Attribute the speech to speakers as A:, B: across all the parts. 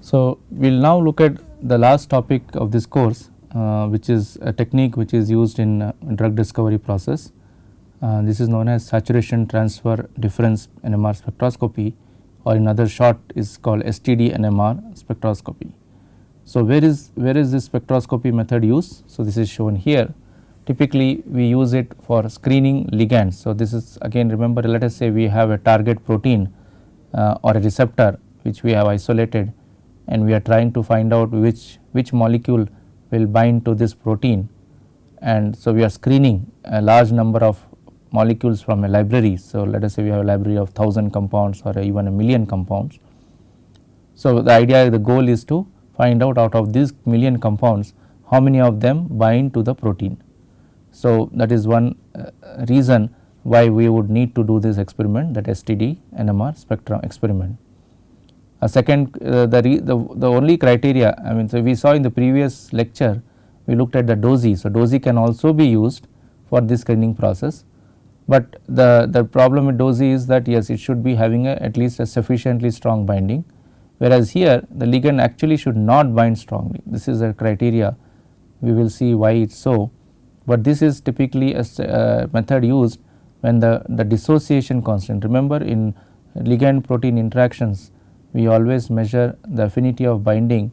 A: So, we will now look at the last topic of this course, which is a technique which is used in drug discovery process. This is known as saturation transfer difference NMR spectroscopy, or in other short is called STD NMR spectroscopy. So, where is this spectroscopy method used? So, this is shown here. Typically we use it for screening ligands. So, this is again, remember, let us say we have a target protein or a receptor which we have isolated, and we are trying to find out which molecule will bind to this protein, and so we are screening a large number of molecules from a library. So, let us say we have a library of 1000 compounds or even a million compounds. So, the idea, the goal is to find out of these million compounds how many of them bind to the protein. So, that is one reason why we would need to do this experiment, that STD NMR spectrum experiment. A second, the only criteria, I mean, so we saw in the previous lecture we looked at the DOSI. So, DOSI can also be used for this screening process, but the problem with DOSI is that yes, it should be having at least a sufficiently strong binding, whereas here the ligand actually should not bind strongly. This is a criteria, we will see why it is so, but this is typically a method used when the dissociation constant. Remember, in ligand protein interactions we always measure the affinity of binding,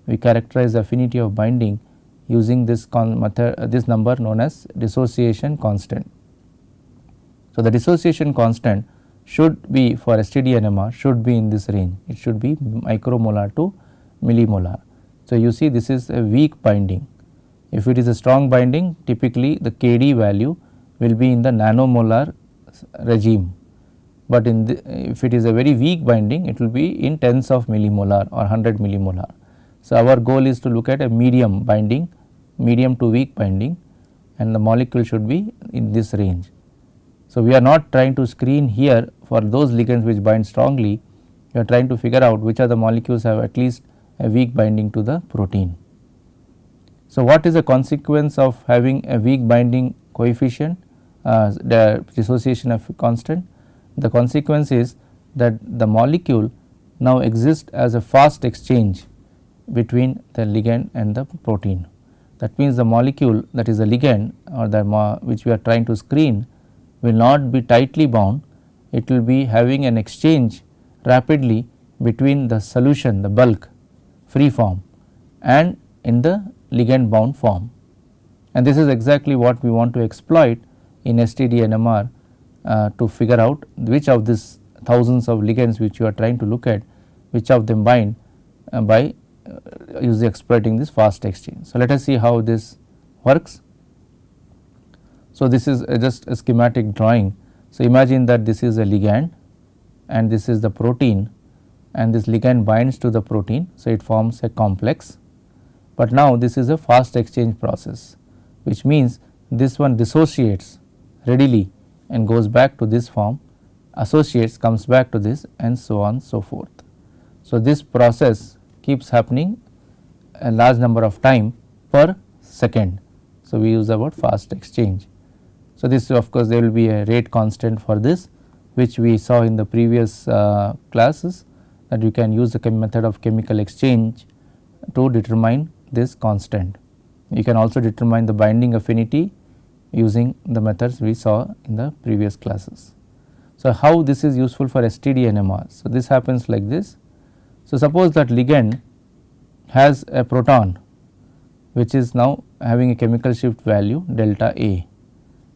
A: we characterize the affinity of binding using this method, this number known as dissociation constant. So, the dissociation constant should be for STD NMR should be in this range, it should be micromolar to millimolar. So, you see this is a weak binding. If it is a strong binding, typically the Kd value will be in the nanomolar regime, but if it is a very weak binding, it will be in tens of millimolar or 100 millimolar. So, our goal is to look at a medium binding, medium to weak binding, and the molecule should be in this range. So, we are not trying to screen here for those ligands which bind strongly, we are trying to figure out which are the molecules have at least a weak binding to the protein. So, what is the consequence of having a weak binding coefficient, the dissociation of constant? The consequence is that the molecule now exists as a fast exchange between the ligand and the protein. That means, the molecule, that is the ligand or the which we are trying to screen, will not be tightly bound, it will be having an exchange rapidly between the solution, the bulk free form, and in the ligand bound form, and this is exactly what we want to exploit in STD NMR to figure out which of these thousands of ligands which you are trying to look at, which of them bind by exploiting this fast exchange. So, let us see how this works. So, this is just a schematic drawing. So, imagine that this is a ligand and this is the protein, and this ligand binds to the protein. So, it forms a complex, but now this is a fast exchange process, which means this one dissociates readily and goes back to this form, associates, comes back to this, and so on so forth. So, this process keeps happening a large number of time per second. So, we use the word fast exchange. So, this of course, there will be a rate constant for this, which we saw in the previous classes, that you can use the method of chemical exchange to determine this constant. You can also determine the binding affinity using the methods we saw in the previous classes. So, how this is useful for STD NMR? So, this happens like this. So, suppose that ligand has a proton which is now having a chemical shift value delta A,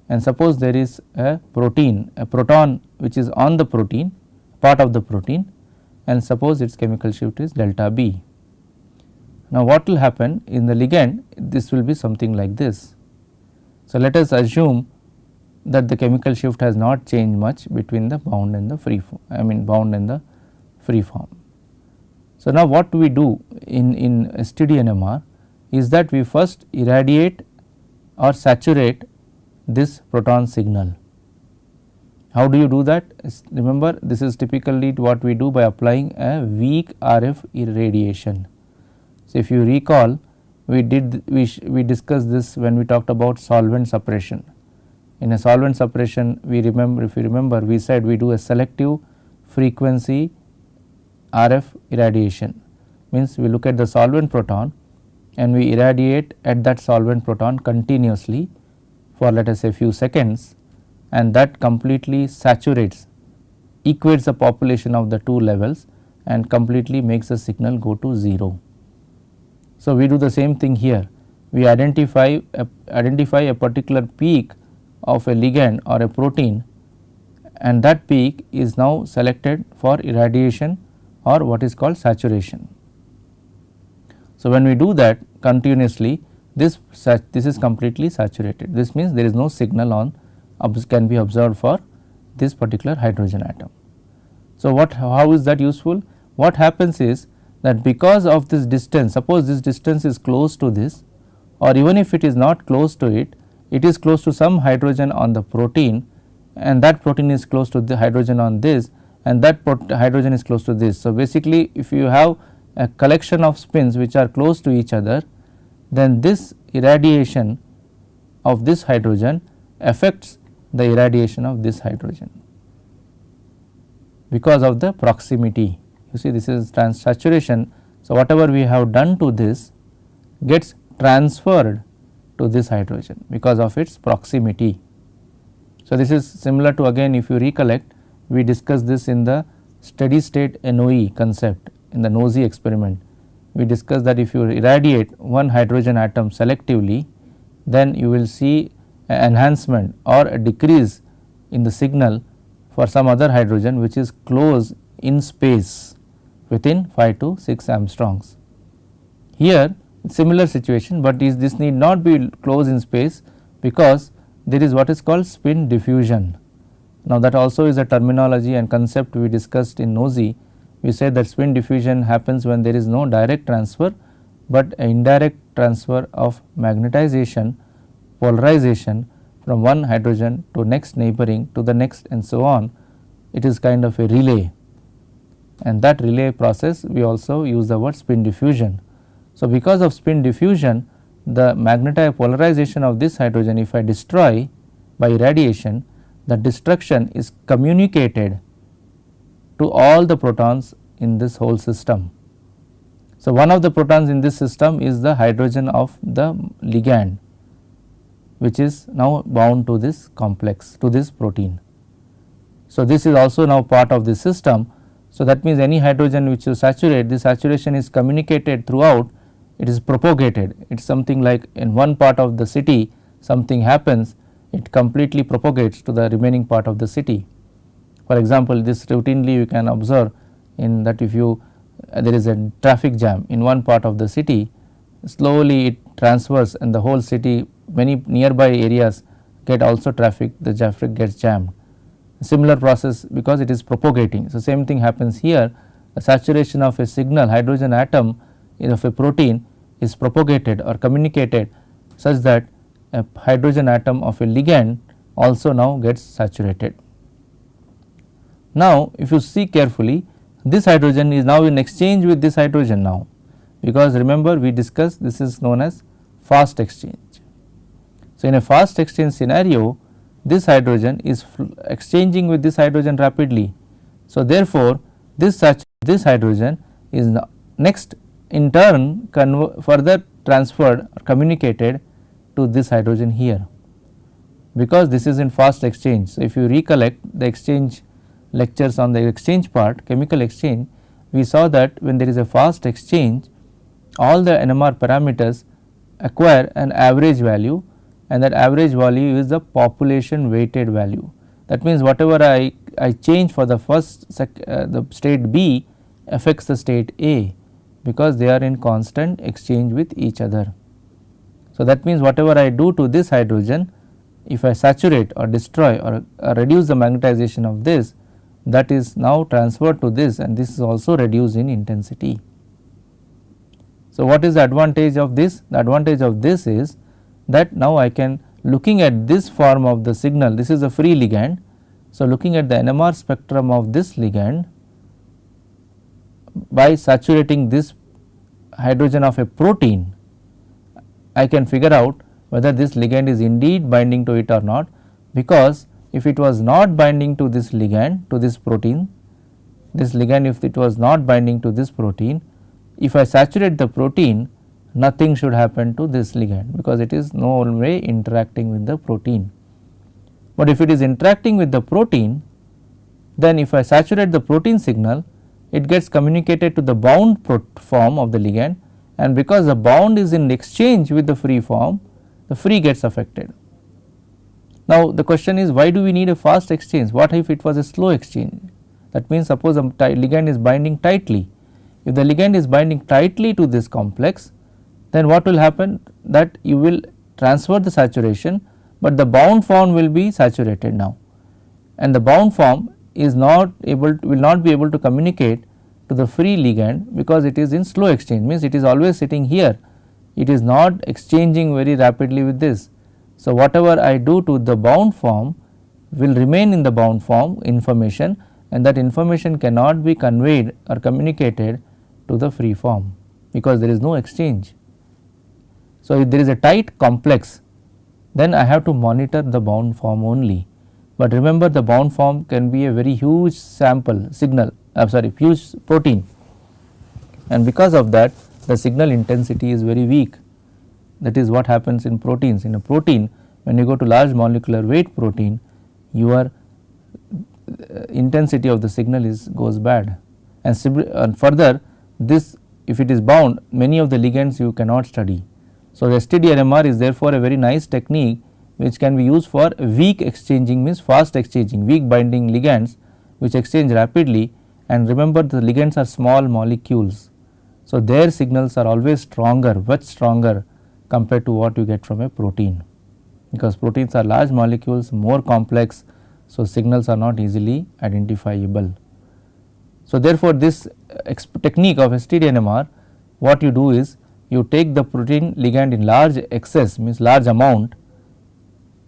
A: and suppose there is a proton which is on the protein, part of the protein, and suppose its chemical shift is delta B. Now, what will happen in the ligand? This will be something like this. So, let us assume that the chemical shift has not changed much between the bound and the free form, bound and the free form. So, now what do we do in STD NMR is that we first irradiate or saturate this proton signal. How do you do that? Remember, this is typically what we do by applying a weak RF irradiation. So, if you recall, we discussed this when we talked about solvent suppression. In a solvent suppression, if you remember, we said we do a selective frequency RF irradiation. means we look at the solvent proton and we irradiate at that solvent proton continuously for let us say few seconds, and that completely saturates, equates the population of the two levels and completely makes the signal go to 0. So, we do the same thing here. We identify a particular peak of a ligand or a protein, and that peak is now selected for irradiation or what is called saturation. So, when we do that continuously, this is completely saturated. This means there is no signal on can be observed for this particular hydrogen atom. So, how is that useful? What happens is that because of this distance, suppose this distance is close to this, or even if it is not close to it, it is close to some hydrogen on the protein, and that protein is close to the hydrogen on this, and that hydrogen is close to this. So, basically if you have a collection of spins which are close to each other, then this irradiation of this hydrogen affects the irradiation of this hydrogen because of the proximity. You see, this is saturation. So, whatever we have done to this gets transferred to this hydrogen because of its proximity. So, this is similar to, again if you recollect, we discussed this in the steady state NOE concept in the NOESY experiment. We discussed that if you irradiate one hydrogen atom selectively, then you will see an enhancement or a decrease in the signal for some other hydrogen which is close in space within 5 to 6 angstroms. Here similar situation, but this need not be close in space because there is what is called spin diffusion. Now, that also is a terminology and concept we discussed in NOESY. We said that spin diffusion happens when there is no direct transfer, but an indirect transfer of magnetization, polarization from one hydrogen to next neighboring to the next and so on. It is kind of a relay, and that relay process we also use the word spin diffusion. So, because of spin diffusion, the magnetized polarization of this hydrogen, if I destroy by irradiation, the destruction is communicated to all the protons in this whole system. So, one of the protons in this system is the hydrogen of the ligand, which is now bound to this complex, to this protein. So, this is also now part of the system. So, that means any hydrogen which you saturate, the saturation is communicated throughout, it is propagated. It is something like in one part of the city something happens, it completely propagates to the remaining part of the city. For example, this routinely you can observe in that if you there is a traffic jam in one part of the city, slowly it transfers and the whole city, many nearby areas get also the traffic gets jammed. Similar process because it is propagating. So, same thing happens here, the saturation of a signal hydrogen atom of a protein is propagated or communicated such that a hydrogen atom of a ligand also now gets saturated. Now, if you see carefully, this hydrogen is now in exchange with this hydrogen now, because remember we discussed this is known as fast exchange. So, in a fast exchange scenario, this hydrogen is exchanging with this hydrogen rapidly. So, therefore, this hydrogen is next in turn further transferred or communicated to this hydrogen here, because this is in fast exchange. So, if you recollect the exchange lectures on the exchange part, chemical exchange, we saw that when there is a fast exchange, all the NMR parameters acquire an average value, and that average value is the population weighted value. That means, whatever I change for the first the state B affects the state A, because they are in constant exchange with each other. So, that means, whatever I do to this hydrogen, if I saturate or destroy or reduce the magnetization of this, that is now transferred to this, and this is also reduced in intensity. So, what is the advantage of this? The advantage of this is that now I can, looking at this form of the signal, this is a free ligand. So, looking at the NMR spectrum of this ligand, by saturating this hydrogen of a protein, I can figure out whether this ligand is indeed binding to it or not, because if it was not binding to this ligand, to this protein, this ligand if it was not binding to this protein, if I saturate the protein, nothing should happen to this ligand, because it is no way interacting with the protein. But if it is interacting with the protein, then if I saturate the protein signal, it gets communicated to the bound form of the ligand, and because the bound is in exchange with the free form, the free gets affected. Now, the question is, why do we need a fast exchange? What if it was a slow exchange? That means, suppose a ligand is binding tightly. If the ligand is binding tightly to this complex, then what will happen? That you will transfer the saturation, but the bound form will be saturated now, and the bound form is not able to, will not be able to communicate to the free ligand, because it is in slow exchange, means it is always sitting here, it is not exchanging very rapidly with this. So, whatever I do to the bound form will remain in the bound form information, and that information cannot be conveyed or communicated to the free form, because there is no exchange. So, if there is a tight complex, then I have to monitor the bound form only. But remember, the bound form can be a very huge sample signal, huge protein, and because of that the signal intensity is very weak. That is what happens in proteins. In a protein, when you go to large molecular weight protein, your intensity of the signal goes bad, and further this, if it is bound, many of the ligands you cannot study. So, the STD-NMR is therefore a very nice technique which can be used for weak exchanging, means fast exchanging, weak binding ligands which exchange rapidly, and remember the ligands are small molecules. So, their signals are always stronger, much stronger compared to what you get from a protein, because proteins are large molecules, more complex. So, signals are not easily identifiable. So, therefore, this technique of STD-NMR, what you do is you take the protein ligand in large excess, means large amount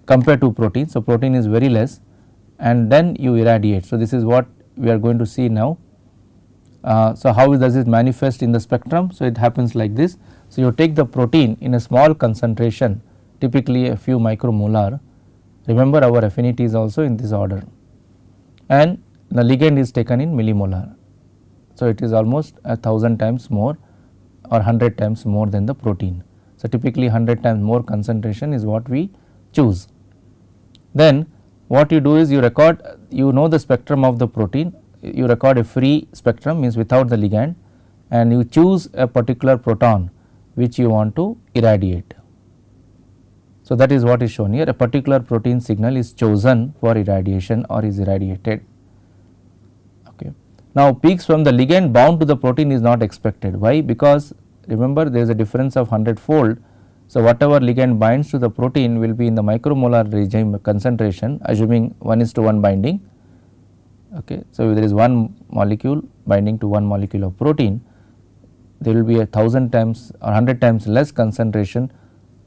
A: compared to protein. So, protein is very less, and then you irradiate. So, this is what we are going to see now. So, how does it manifest in the spectrum? So, it happens like this. So, you take the protein in a small concentration, typically a few micromolar. Remember, our affinity is also in this order, and the ligand is taken in millimolar. So, it is almost 1000 times more or 100 times more than the protein. So, typically 100 times more concentration is what we choose. Then what you do is you record, you know the spectrum of the protein, you record a free spectrum, means without the ligand, and you choose a particular proton which you want to irradiate. So, that is what is shown here, a particular protein signal is chosen for irradiation or is irradiated. Okay. Now, peaks from the ligand bound to the protein is not expected. Why? Because remember, there is a difference of 100-fold. So, whatever ligand binds to the protein will be in the micromolar regime concentration, assuming 1:1 binding. Okay. So, if there is one molecule binding to one molecule of protein, there will be 1000 times or 100 times less concentration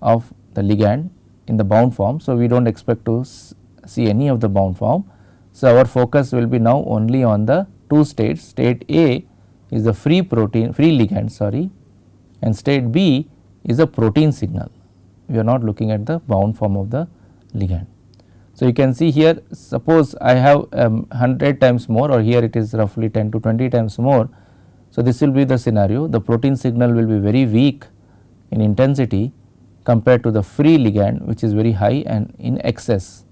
A: of the ligand in the bound form. So, we do not expect to see any of the bound form. So, our focus will be now only on the two states. State A is the free protein, free ligand, sorry, and state B is a protein signal. We are not looking at the bound form of the ligand. So, you can see here, suppose I have 100 times more, or here it is roughly 10 to 20 times more. So, this will be the scenario, the protein signal will be very weak in intensity compared to the free ligand, which is very high and in excess.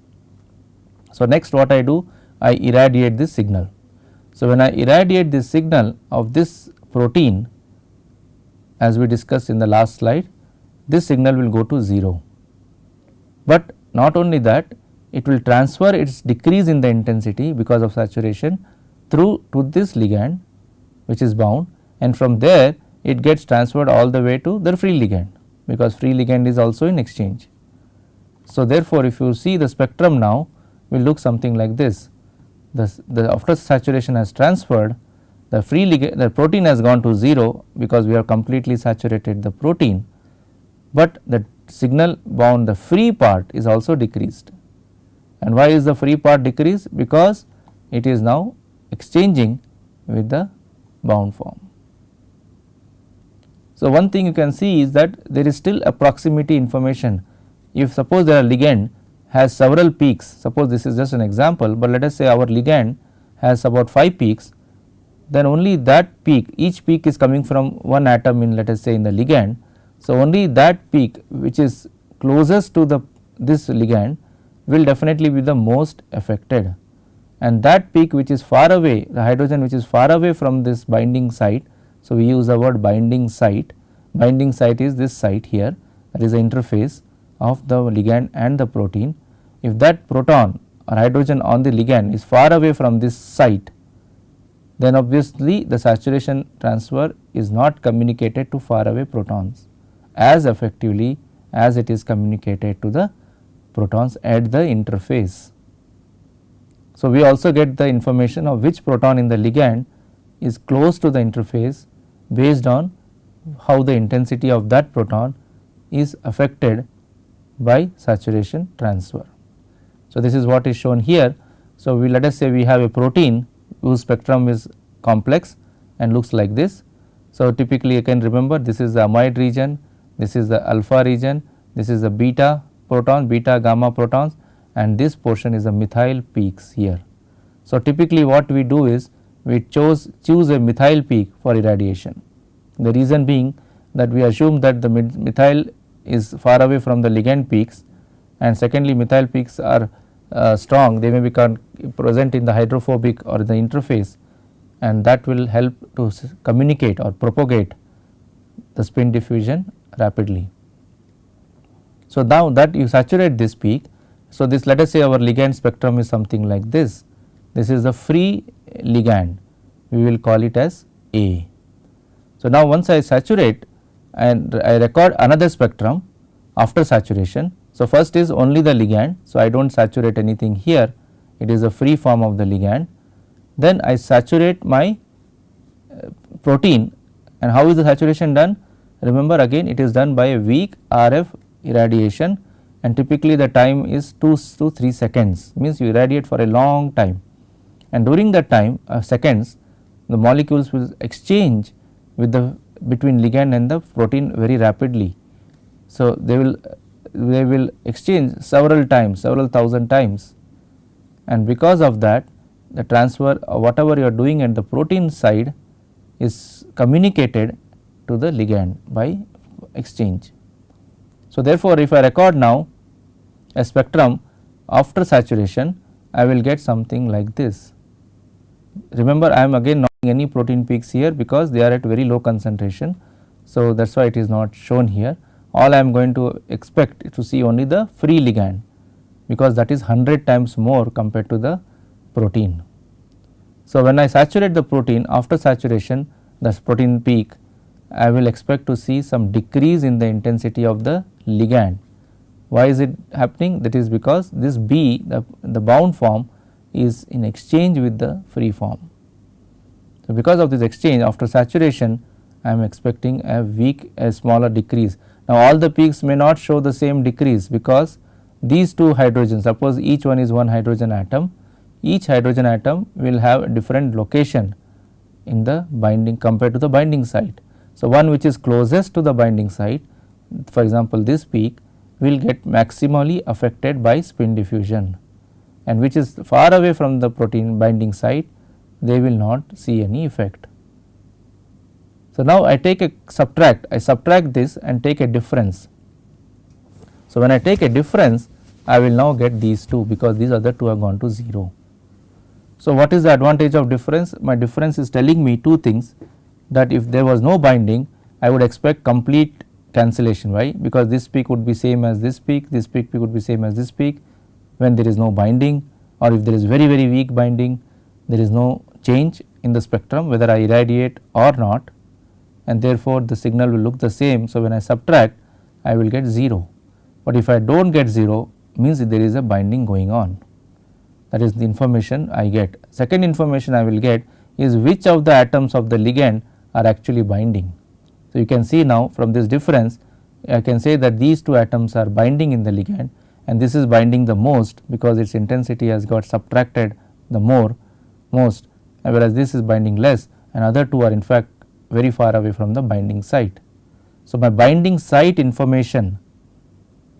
A: So, next what I do, I irradiate this signal. So, when I irradiate this signal of this protein, as we discussed in the last slide, this signal will go to 0. But not only that, it will transfer its decrease in the intensity because of saturation through to this ligand which is bound, and from there it gets transferred all the way to the free ligand, because free ligand is also in exchange. So, therefore, if you see the spectrum now will look something like this. The after saturation has transferred, the free ligand, the protein has gone to 0 because we have completely saturated the protein, but the signal bound, the free part is also decreased. And why is the free part decreased? Because it is now exchanging with the bound form. So, one thing you can see is that there is still a proximity information. If suppose there are ligand has several peaks, suppose this is just an example, but let us say our ligand has about 5 peaks, then only that peak, each peak is coming from one atom in, let us say, in the ligand. So, only that peak which is closest to the this ligand will definitely be the most affected, and that peak which is far away, the hydrogen which is far away from this binding site. So, we use the word binding site. Binding site is this site here, that is the interface of the ligand and the protein. If that proton or hydrogen on the ligand is far away from this site, then obviously the saturation transfer is not communicated to far away protons as effectively as it is communicated to the protons at the interface. So, we also get the information of which proton in the ligand is close to the interface based on how the intensity of that proton is affected by saturation transfer. So, this is what is shown here. So, we let us say we have a protein whose spectrum is complex and looks like this. So, typically you can remember this is the amide region, this is the alpha region, this is the beta proton, beta gamma protons, and this portion is the methyl peaks here. So, typically what we do is we choose a methyl peak for irradiation. The reason being that we assume that the methyl is far away from the ligand peaks, and secondly methyl peaks are strong, they may be present in the hydrophobic or the interface, and that will help to communicate or propagate the spin diffusion rapidly. So, now that you saturate this peak, so this let us say our ligand spectrum is something like this. This is the free ligand, we will call it as A. So, now once I saturate and I record another spectrum after saturation. So, first is only the ligand. So, I do not saturate anything here, it is a free form of the ligand. Then I saturate my protein, and how is the saturation done? Remember again it is done by a weak RF irradiation, and typically the time is 2 to 3 seconds, means you irradiate for a long time, and during that time seconds the molecules will exchange with the between ligand and the protein very rapidly. So, they will exchange several times, several thousand times, and because of that the transfer whatever you are doing at the protein side is communicated to the ligand by exchange. So, therefore, if I record now a spectrum after saturation, I will get something like this. Remember, I am again not any protein peaks here because they are at very low concentration. So, that is why it is not shown here. All I am going to expect to see only the free ligand, because that is 100 times more compared to the protein. So, when I saturate the protein after saturation, the protein peak, I will expect to see some decrease in the intensity of the ligand. Why is it happening? That is because this B, the bound form, is in exchange with the free form. So, because of this exchange after saturation, I am expecting a smaller decrease. Now, all the peaks may not show the same decrease, because these two hydrogens, suppose each one is one hydrogen atom, each hydrogen atom will have a different location in the binding compared to the binding site. So, one which is closest to the binding site, for example, this peak will get maximally affected by spin diffusion, and which is far away from the protein binding site, they will not see any effect. So, now I take I subtract this and take a difference. So, when I take a difference, I will now get these two, because these other two have gone to 0. So, what is the advantage of difference? My difference is telling me two things, that if there was no binding, I would expect complete cancellation. Why? Because this peak would be same as this peak would be same as this peak. When there is no binding, or if there is very weak binding, there is no change in the spectrum whether I irradiate or not, and therefore, the signal will look the same. So, when I subtract, I will get 0, but if I do not get 0, means there is a binding going on. That is the information I get. Second information I will get is which of the atoms of the ligand are actually binding. So, you can see now from this difference, I can say that these two atoms are binding in the ligand, and this is binding the most because its intensity has got subtracted the most, whereas this is binding less, and other two are in fact very far away from the binding site. So, my binding site information,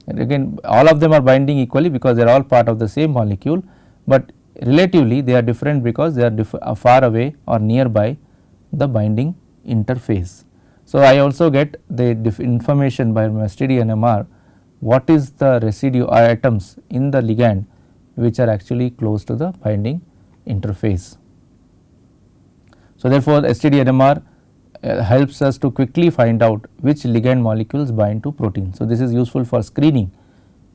A: and again all of them are binding equally because they are all part of the same molecule, but relatively they are different because they are far away or nearby the binding interface. So, I also get the information by my STD-NMR what is the residue or atoms in the ligand which are actually close to the binding interface. So, therefore, STD-NMR helps us to quickly find out which ligand molecules bind to protein. So, this is useful for screening.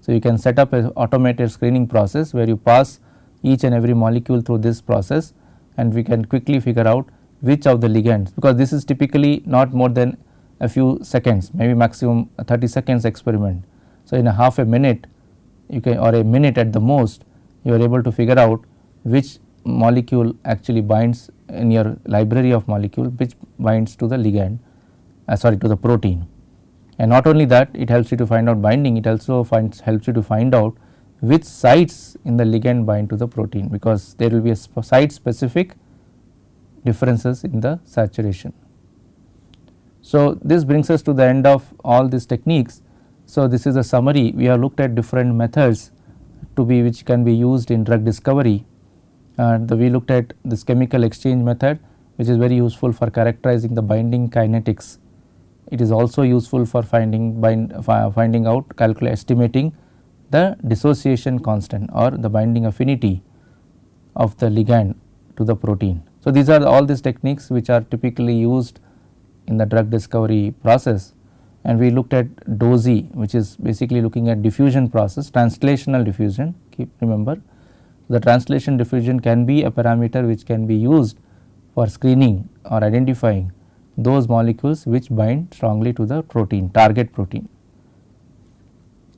A: So, you can set up an automated screening process where you pass each and every molecule through this process, and we can quickly figure out which of the ligands, because this is typically not more than a few seconds, maybe maximum 30 seconds experiment. So, in a half a minute you can, or a minute at the most, you are able to figure out which molecule actually binds in your library of molecule, which binds to the ligand, to the protein. And not only that, it helps you to find out binding, it also helps you to find out which sites in the ligand bind to the protein, because there will be a site specific differences in the saturation. So, this brings us to the end of all these techniques. So, this is a summary. We have looked at different methods which can be used in drug discovery. We looked at this chemical exchange method, which is very useful for characterizing the binding kinetics. It is also useful for finding out, estimating the dissociation constant or the binding affinity of the ligand to the protein. So, these are all these techniques which are typically used in the drug discovery process, and we looked at DOSI, which is basically looking at diffusion process, translational diffusion. Remember, the translation diffusion can be a parameter which can be used for screening or identifying those molecules which bind strongly to the protein, target protein.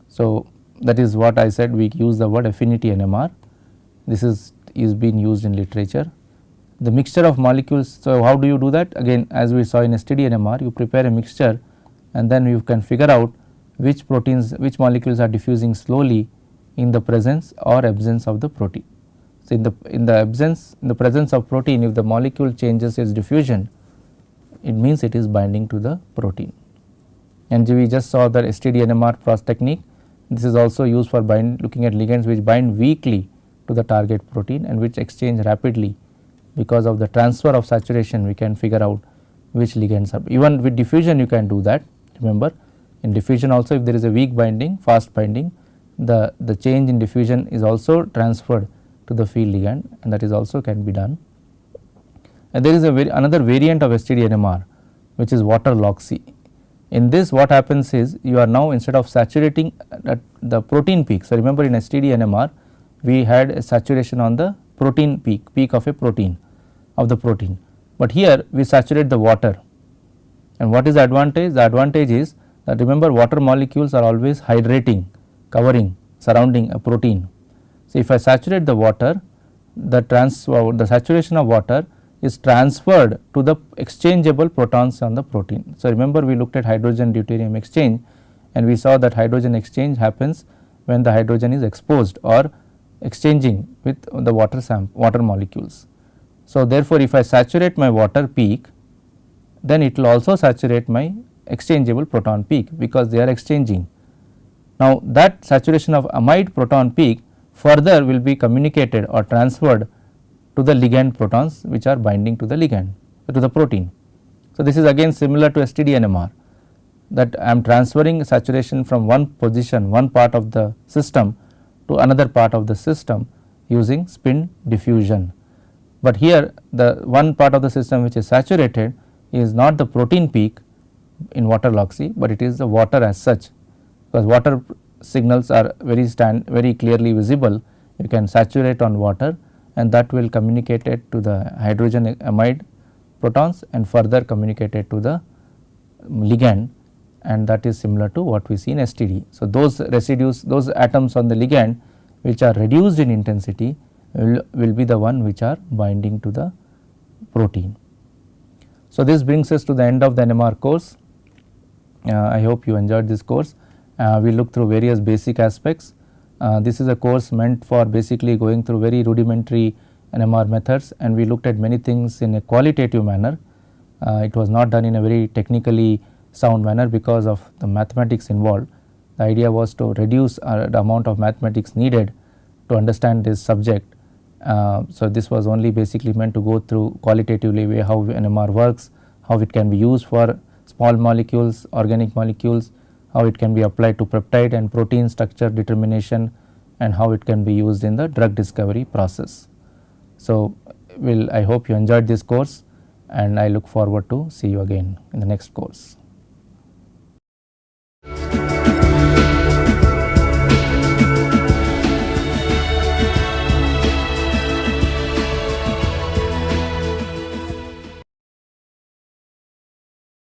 A: So, that is what I said, we use the word affinity NMR. This is being used in literature. The mixture of molecules, so how do you do that? Again, as we saw in STD-NMR, you prepare a mixture and then you can figure out which proteins, which molecules are diffusing slowly in the presence or absence of the protein. So, in the presence of protein, if the molecule changes its diffusion, it means it is binding to the protein. And we just saw the STD-NMR process technique. This is also used for looking at ligands which bind weakly to the target protein and which exchange rapidly. Because of the transfer of saturation, we can figure out which ligands are. Even with diffusion you can do that. Remember, in diffusion also, if there is a weak binding, fast binding, the change in diffusion is also transferred to the field ligand, and that is also can be done. And there is another variant of STD-NMR, which is Water-Log-C. In this, what happens is, you are now, instead of saturating at the protein peak. So, remember in STD-NMR we had a saturation on the protein peak of a protein, of the protein, but here we saturate the water. And what is the advantage? The advantage is that, remember, water molecules are always hydrating, covering, surrounding a protein. So, if I saturate the water, the saturation of water is transferred to the exchangeable protons on the protein. So, remember, we looked at hydrogen deuterium exchange, and we saw that hydrogen exchange happens when the hydrogen is exposed or exchanging with the water molecules. So, therefore, if I saturate my water peak, then it will also saturate my exchangeable proton peak, because they are exchanging. Now, that saturation of amide proton peak further will be communicated or transferred to the ligand protons which are binding to the ligand, to the protein. So, this is again similar to STD-NMR, that I am transferring saturation from one position, one part of the system to another part of the system using spin diffusion. But here the one part of the system which is saturated is not the protein peak in Water-Log-C, but it is the water as such, because water signals are very clearly visible. You can saturate on water, and that will communicate it to the hydrogen amide protons and further communicate it to the ligand, and that is similar to what we see in STD. So, those residues, those atoms on the ligand which are reduced in intensity will be the one which are binding to the protein. So, this brings us to the end of the NMR course. I hope you enjoyed this course. We looked through various basic aspects. This is a course meant for basically going through very rudimentary NMR methods, and we looked at many things in a qualitative manner. It was not done in a very technically sound manner because of the mathematics involved. The idea was to reduce the amount of mathematics needed to understand this subject So this was only basically meant to go through qualitatively way how NMR works, how it can be used for small molecules, organic molecules, how it can be applied to peptide and protein structure determination, and how it can be used in the drug discovery process. So I hope you enjoyed this course, and I look forward to see you again in the next course.